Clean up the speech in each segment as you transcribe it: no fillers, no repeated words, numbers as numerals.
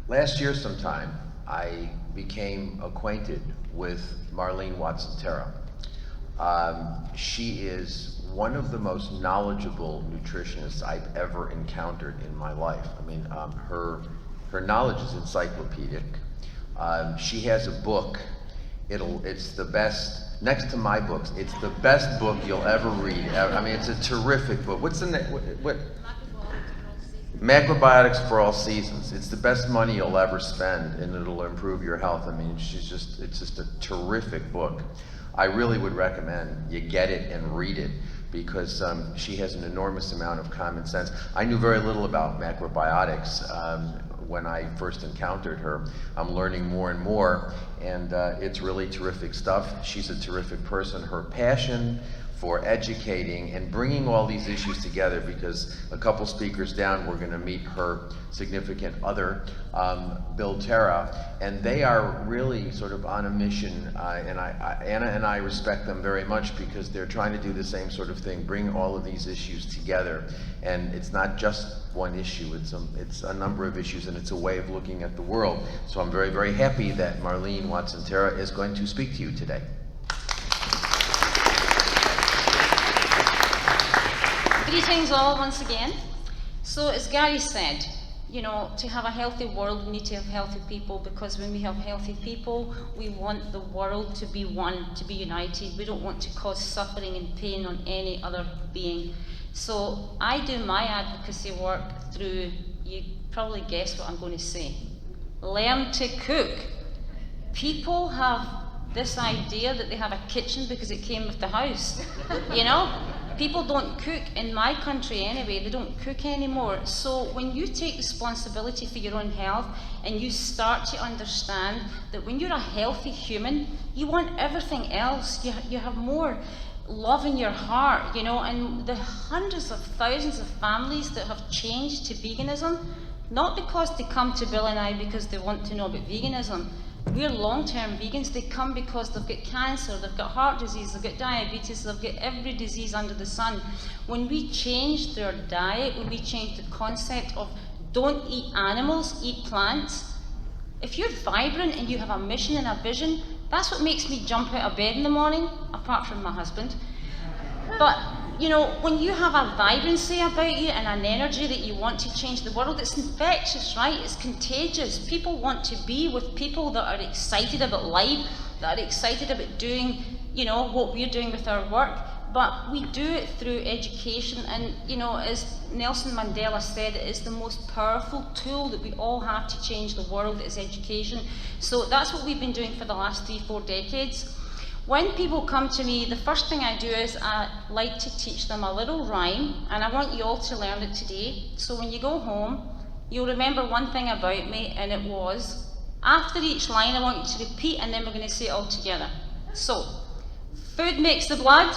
Last year sometime, I became acquainted with Marlene Watson-Tara. She is one of the most knowledgeable nutritionists I've ever encountered in my life. I mean, her knowledge is encyclopedic. She has a book. It's the best, next to my books, it's the best book you'll ever read. I mean, it's a terrific book. What's the name? What? Macrobiotics for All Seasons. It's the best money you'll ever spend, and it'll improve your health. I mean, it's just a terrific book. I really would recommend you get it and read it, because she has an enormous amount of common sense. I knew very little about macrobiotics when I first encountered her. I'm learning more and more, and it's really terrific stuff. She's a terrific person. Her passion for educating and bringing all these issues together, because a couple speakers down, we're going to meet her significant other, Bill Tara, and they are really sort of on a mission, and Anna and I respect them very much, because they're trying to do the same sort of thing, bring all of these issues together. And it's not just one issue, it's a number of issues, and it's a way of looking at the world. So I'm very, very happy that Marlene Watson-Tara is going to speak to you today. Greetings all once again. So as Gary said, you know, to have a healthy world we need to have healthy people, because when we have healthy people we want the world to be one, to be united. We don't want to cause suffering and pain on any other being. So I do my advocacy work through, you probably guess what I'm going to say, learn to cook. People have this idea that they have a kitchen because it came with the house, you know? People don't cook, in my country anyway, they don't cook anymore. So when you take responsibility for your own health and you start to understand that when you're a healthy human, you want everything else. You have more love in your heart, you know, and the hundreds of thousands of families that have changed to veganism, not because they come to Bill and I because they want to know about veganism. We're long-term vegans. They come because they've got cancer, they've got heart disease, they've got diabetes, they've got every disease under the sun. When we change their diet, when we change the concept of don't eat animals, eat plants, if you're vibrant and you have a mission and a vision, that's what makes me jump out of bed in the morning, apart from my husband. But you know, when you have a vibrancy about you and an energy that you want to change the world, it's infectious, right? It's contagious. People want to be with people that are excited about life, that are excited about doing, you know, what we're doing with our work. But we do it through education, and you know, as Nelson Mandela said, it is the most powerful tool that we all have to change the world, is education. So that's what we've been doing for the last 3-4 decades. When people come to me, the first thing I do is I like to teach them a little rhyme, and I want you all to learn it today. So when you go home, you'll remember one thing about me, and it was, after each line I want you to repeat, and then we're going to say it all together. So, food makes the blood.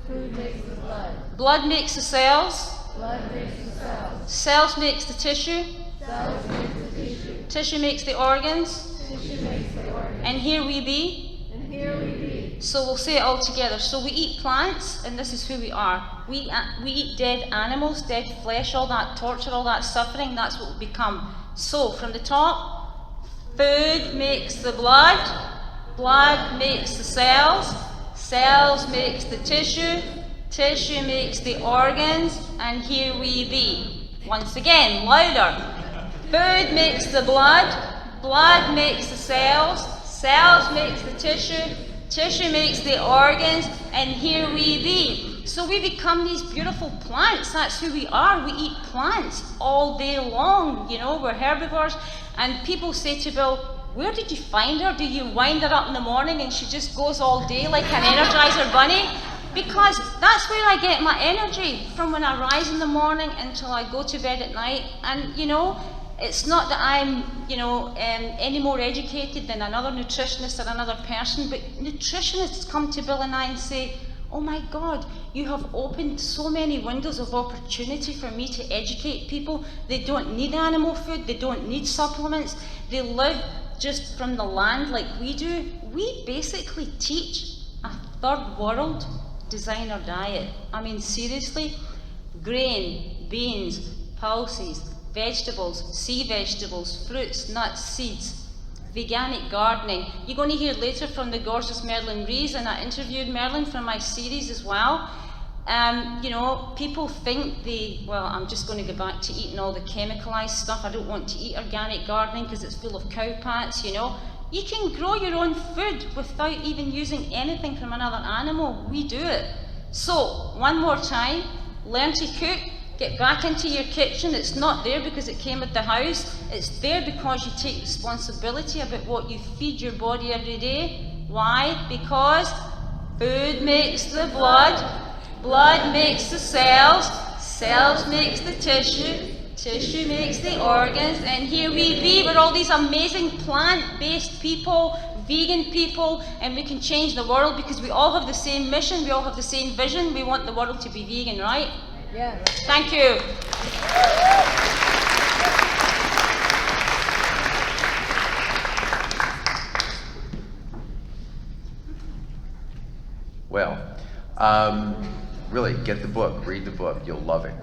Food makes the blood. Blood makes the cells. Blood makes the cells. Cells makes the tissue. Cells makes the tissue. Tissue makes the organs. Tissue makes the organs. And here we be. And here we be. So we'll say it all together. So we eat plants, and this is who we are. We eat dead animals, dead flesh, all that torture, all that suffering, that's what we become. So from the top, food makes the blood, blood makes the cells, cells makes the tissue, tissue makes the organs, and here we be. Once again, louder. Food makes the blood, blood makes the cells, cells makes the tissue, tissue makes the organs, and here we be. So we become these beautiful plants. That's who we are. We eat plants all day long. You know, we're herbivores. And people say to Bill, where did you find her? Do you wind her up in the morning and she just goes all day like an Energizer bunny? Because that's where I get my energy, from when I rise in the morning until I go to bed at night. And you know, it's not that I'm, you know, any more educated than another nutritionist or another person, but nutritionists come to Bill and I and say, oh my God, you have opened so many windows of opportunity for me to educate people. They don't need animal food, they don't need supplements, they live just from the land like we do. We basically teach a third world designer diet. I mean, seriously, grain, beans, pulses, vegetables, sea vegetables, fruits, nuts, seeds, veganic gardening. You're going to hear later from the gorgeous Marlene Rees, and I interviewed Marlene from my series as well. You know, people think well, I'm just going to go back to eating all the chemicalized stuff. I don't want to eat organic gardening because it's full of cowpats, you know. You can grow your own food without even using anything from another animal. We do it. So, one more time, learn to cook, get back into your kitchen. It's not there because it came with the house. It's there because you take responsibility about what you feed your body every day. Why? Because food makes the blood, blood makes the cells, cells makes the tissue, tissue makes the organs, and here we be with all these amazing plant-based people, vegan people, and we can change the world because we all have the same mission, we all have the same vision. We want the world to be vegan, right? Yeah. Thank you. Well, really, get the book, read the book, you'll love it.